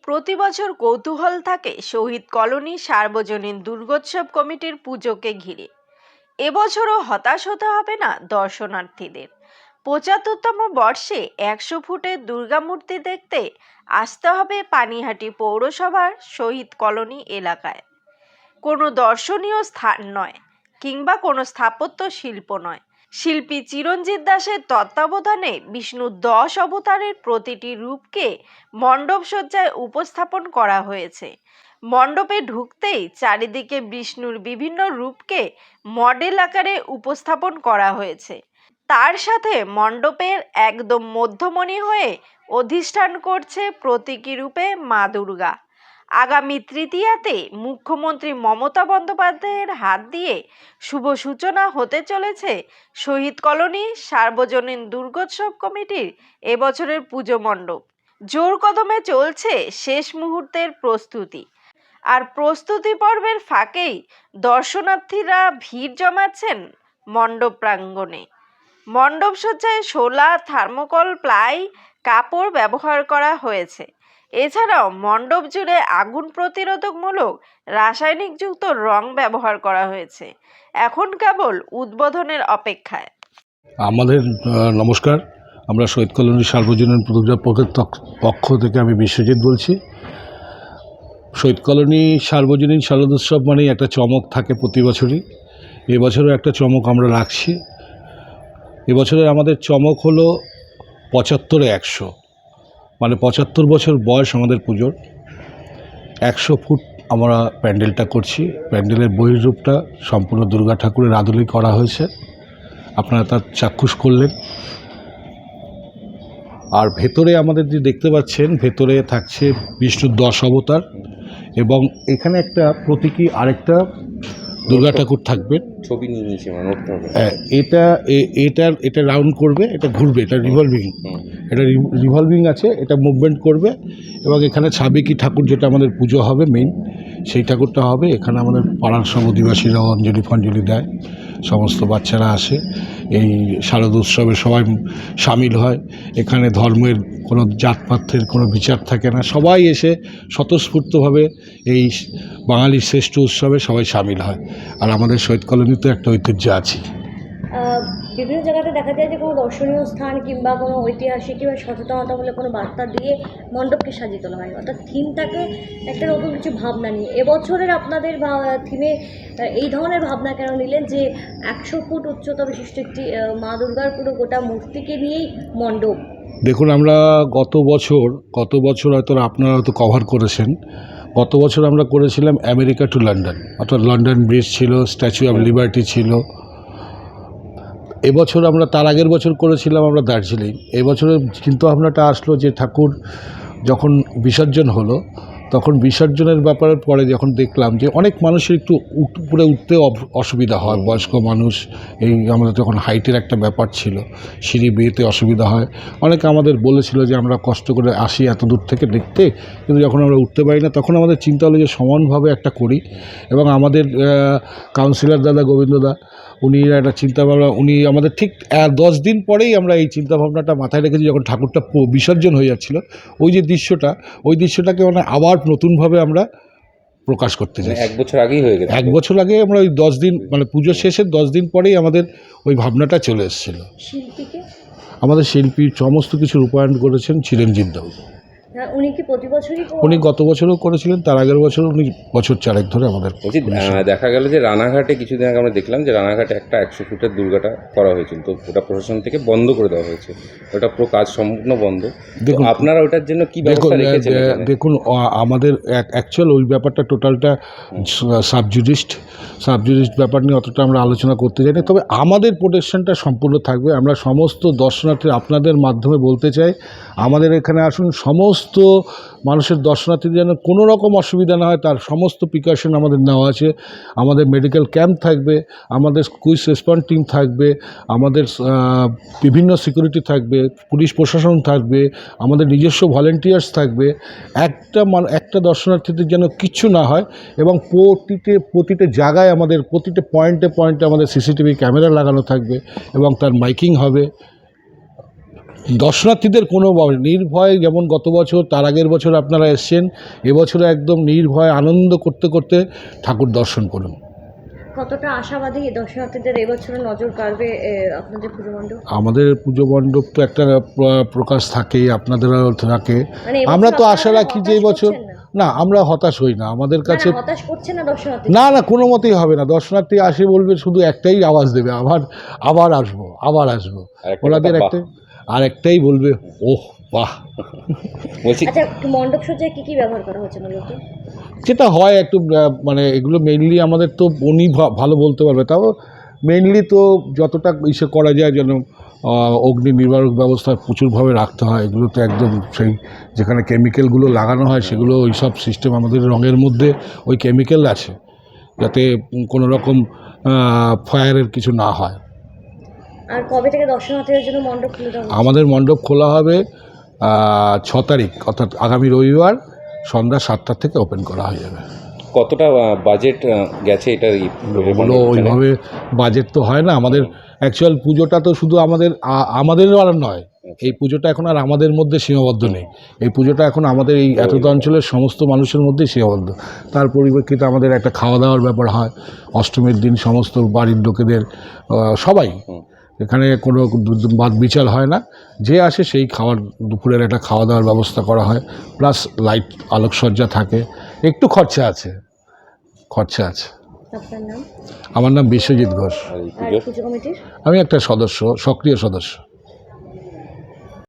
প্রতি বছর কৌতূহল থাকে শহীদ কলোনি সার্বজনীন দুর্গোৎসব কমিটির পুজোকে ঘিরে। এবছরও হতাশ হতে হবে না দর্শনার্থীদের। ৭৫তম বর্ষে ১০০ ফুটের দুর্গামূর্তি দেখতে আসতে হবে পানিহাটি পৌরসভার শহীদ কলোনি এলাকায়। কোনো দর্শনীয় স্থান নয় কিংবা কোনো স্থাপত্য শিল্প নয়, শিল্পী চিরঞ্জিত দাসের তত্ত্বাবধানে বিষ্ণুর ১০ অবতারের প্রতিটি রূপকে মণ্ডপ সজ্জায় উপস্থাপন করা হয়েছে। মণ্ডপে ঢুকতেই চারিদিকে বিষ্ণুর বিভিন্ন রূপকে মডেল আকারে উপস্থাপন করা হয়েছে। তার সাথে মণ্ডপের একদম মধ্যমণি হয়ে অধিষ্ঠান করছে প্রতীকী রূপে মা দুর্গা। আগামী তৃতীয়াতে মুখ্যমন্ত্রী মমতা বন্দ্যোপাধ্যায়ের হাত দিয়ে শুভ সূচনা হতে চলেছে শহীদ কলোনি সার্বজনীন দুর্গোৎসব কমিটির এবছরের পুজো মণ্ডপ। জোর কদমে চলছে শেষ মুহূর্তের প্রস্তুতি, আর প্রস্তুতি পর্বের ফাঁকেই দর্শনার্থীরা ভিড় জমাচ্ছেন মণ্ডপ প্রাঙ্গণে। মণ্ডপ সজ্জায় শোলা, থার্মোকল, প্লাই, কাপড় ব্যবহার করা হয়েছে। এছাড়াও মণ্ডপ জুড়ে আগুন প্রতিরোধকমূলক রাসায়নিকযুক্ত রং ব্যবহার করা হয়েছে। এখন কেবল উদ্বোধনের অপেক্ষায়। আমাদের নমস্কার, আমরা শহীদ কলোনি সার্বজনীন দুর্গোৎসবের পক্ষ থেকে আমি বিশ্বজিৎ বলছি। শহীদ কলোনি সার্বজনীন শারদোৎসব মানেই একটা চমক থাকে প্রতি বছরই। এবছরও একটা চমক আমরা রাখছি। এবছরের আমাদের চমক হলো ৭৫-১০০, মানে ৭৫ বছর বয়স আমাদের পুজোর। ১০০ ফুট আমরা প্যান্ডেলটা করছি। প্যান্ডেলের বহির্রূপটা সম্পূর্ণ দুর্গা ঠাকুরের আদলেই করা হয়েছে, আপনারা তার চাক্ষুষ করলেন। আর ভেতরে আমাদের যে দেখতে পাচ্ছেন, ভেতরে থাকছে বিষ্ণুর ১০ অবতার, এবং এখানে একটা প্রতীকী আরেকটা দুর্গা ঠাকুর থাকবে। ছবি নিয়ে নিয়েছি, এটা রাউন্ড করবে, এটা ঘুরবে, এটা রিভলভিং আছে, এটা মুভমেন্ট করবে। এবং এখানে সাবেকি ঠাকুর, যেটা আমাদের পুজো হবে মেইন, সেই ঠাকুরটা হবে। এখানে আমাদের পাড়ার সব অধিবাসীরাও অঞ্জলি দেয়, সমস্ত বাচ্চারা আসে, এই শারদোৎসবে সবাই সামিল হয়। এখানে ধর্মের কোনো জাতপাতের কোনো বিচার থাকে না, সবাই এসে স্বতঃস্ফূর্তভাবে এই বাঙালির শ্রেষ্ঠ উৎসবে সবাই সামিল হয়। আর আমাদের শহীদ কলোনিতে একটা ঐতিহ্য আছে। বিভিন্ন জায়গাতে দেখা যায় যে কোনো দর্শনীয় স্থান কিংবা কোনো ঐতিহাসিক কিংবা সচেতনতামূলক কোনো বার্তা দিয়ে মণ্ডপকে সাজিয়ে তোলা হয়, অর্থাৎ থিমটাকে একটা নতুন কিছু ভাবনা নিয়ে। এবছরের আপনাদের থিমে এই ধরনের ভাবনা কেন নিলেন যে ১০০ ফুট উচ্চতা বিশিষ্ট একটি মা দুর্গার পুরো গোটা মূর্তিকে নিয়েই মণ্ডপ? দেখুন, আমরা গত বছর হয়তো আপনারা হয়তো কভার করেছেন। গত বছর আমরা করেছিলাম আমেরিকা টু লন্ডন, অর্থাৎ লন্ডন ব্রিজ ছিল, স্ট্যাচু অফ লিবার্টি ছিল। এবছর আমরা তার আগের বছর করেছিলাম আমরা দার্জিলিং। এবছরের চিন্তাভাবনাটা আসলো যে ঠাকুর যখন বিসর্জন হলো, তখন বিসর্জনের ব্যাপারের পরে যখন দেখলাম যে অনেক মানুষের একটু উপরে উঠতে অসুবিধা হয়, বয়স্ক মানুষ, এই আমাদের যখন হাইটের একটা ব্যাপার ছিল, সিঁড়ি বেয়েতে অসুবিধা হয়। অনেকে আমাদের বলেছিল যে আমরা কষ্ট করে আসি এত দূর থেকে দেখতে, কিন্তু যখন আমরা উঠতে পারি না, তখন আমাদের চিন্তা হলো যে সমানভাবে একটা করি। এবং আমাদের কাউন্সিলর দাদা গোবিন্দদা, উনি একটা চিন্তাভাবনা, উনি আমাদের ঠিক 10 দিন পরেই আমরা এই চিন্তাভাবনাটা মাথায় রেখেছি। যখন ঠাকুরটা বিসর্জন হয়ে যাচ্ছিল, ওই যে ওই দৃশ্যটাকে মানে আবার নতুনভাবে আমরা প্রকাশ করতে চাই। 1 বছর আগেই হয়ে গেছে। 1 বছর আগে আমরা ওই 10 দিন, মানে পুজো শেষের 10 দিন পরেই আমাদের ওই ভাবনাটা চলে এসেছিল। শিল্পীকে আমাদের শিল্পী সমস্ত কিছু রূপায়ণ করেছেন চিরঞ্জিত দাস। উনি কি প্রতি বছরই? উনি গত বছরও করেছিলেন, তার আগের বছর, উনি বছর 4 ধরে আমাদের। দেখা গেল যে রানাঘাটে কিছুদিন আগে আমরা দেখলাম যে রানাঘাটে একটা 100 ফুটের দুর্গাটা করা হয়েছিল, তো ওটা প্রশাসন থেকে বন্ধ করে দেওয়া হয়েছে, ওটা পুরো কাজ সম্পূর্ণ বন্ধ। দেখুন আপনারা ওটার জন্য কি ব্যবস্থা রেখেছেন? দেখুন, আমাদের অ্যাকচুয়াল ওই ব্যাপারটা টোটালটা সাবজুডিস্ট ব্যাপার নিয়ে অতটা আমরা আলোচনা করতে চাই না। তবে আমাদের প্রোটেকশনটা সম্পূর্ণ থাকবে। আমরা সমস্ত দর্শনার্থী আপনাদের মাধ্যমে বলতে চাই, আমাদের এখানে আসুন, সমস্ত মানুষের দর্শনার্থীদের যেন কোনো রকম অসুবিধা না হয়, তার সমস্ত প্রিকশন আমাদের নেওয়া আছে। আমাদের মেডিকেল ক্যাম্প থাকবে, আমাদের কুইক রেসপন্স টিম থাকবে, আমাদের বিভিন্ন সিকিউরিটি থাকবে, পুলিশ প্রশাসন থাকবে, আমাদের নিজস্ব ভলেন্টিয়ার্স থাকবে। একটা দর্শনার্থীদের যেন কিচ্ছু না হয়। এবং প্রতিটা জায়গায় আমাদের প্রতিটা পয়েন্টে আমাদের সিসিটিভি ক্যামেরা লাগানো থাকবে এবং তার মাইকিং হবে। দর্শনার্থীদের কোনো নির্ভয়, যেমন গত বছর তার আগের বছর আপনারা এসছেন, এবছরে একদম নির্ভয় আনন্দ করতে করতে ঠাকুর দর্শন করুন। কতটা আশাবাদী দর্শনার্থীদের এবছরে নজর কাড়বে আপনাদের পুজো মণ্ডপ? আমাদের পুজো মণ্ডপ তো একটা প্রকাশ থাকেই, আপনাদেরও থাকে। মানে এবছর আমরা তো আপনারা আশা রাখি যে হতাশ এবছর, করছেন না? না আমরা হতাশ হই না, আমাদের কাছে হতাশ করছে না দর্শনার্থী? না না কোনো মতেই হবে না। দর্শনার্থী আসে বলবে, শুধু একটাই আওয়াজ দেবে, আবার আসবো, আবার আসবো। আরেকটা ওনাদের কথা, একটাই, আর একটাই বলবে, ওহ বাহ। বলছি আচ্ছা, মণ্ডপ সজ্জায় কি কি ব্যবহার করা হচ্ছে মূলত? যেটা হয় একটু মানে এগুলো মেইনলি আমাদের তো উনি ভালো বলতে পারবে, তাও মেইনলি তো যতটা ইসে করা যায় যেন অগ্নি নির্বারক ব্যবস্থা প্রচুরভাবে রাখতে হয়। এগুলো তো একদম সেই যেখানে কেমিক্যালগুলো লাগানো হয় সেগুলো ওই সব সিস্টেম, আমাদের রঙের মধ্যে ওই কেমিক্যাল আছে, যাতে কোনো রকম ফায়ারের কিছু না হয়। আর কবে থেকে দর্শনার্থীদের জন্য মণ্ডপ খুলে দেওয়া হচ্ছে? আমাদের মণ্ডপ খোলা হবে 6 তারিখ, অর্থাৎ আগামী রবিবার সন্ধ্যা 7টা থেকে ওপেন করা হয়ে যাবে। কতটা বাজেট গেছে এটার? ওগুলো ওইভাবে বাজেট তো হয় না আমাদের। অ্যাকচুয়াল পুজোটা তো শুধু আমাদের আর নয়, এই পুজোটা এখন আর আমাদের মধ্যে সীমাবদ্ধ নেই। এই পুজোটা এখন আমাদের এই এতটা অঞ্চলের সমস্ত মানুষের মধ্যেই সীমাবদ্ধ। তার পরিপ্রেক্ষিতে আমাদের একটা খাওয়া দাওয়ার ব্যাপার হয় অষ্টমীর দিন, সমস্ত বাড়ির লোকেদের সবাই, এখানে কোনো বাদ বিচার হয় না, যে আসে সেই দুপুরের একটা খাওয়া দাওয়ার ব্যবস্থা করা হয়, প্লাস লাইট আলোকসজ্জা থাকে। একটু খরচা আছে। আপনার নাম? আমার নাম বিশ্বজিৎ ঘোষ। আর এই আর পুজোর পুজো কমিটির? আমি একটা সদস্য, সক্রিয় সদস্য।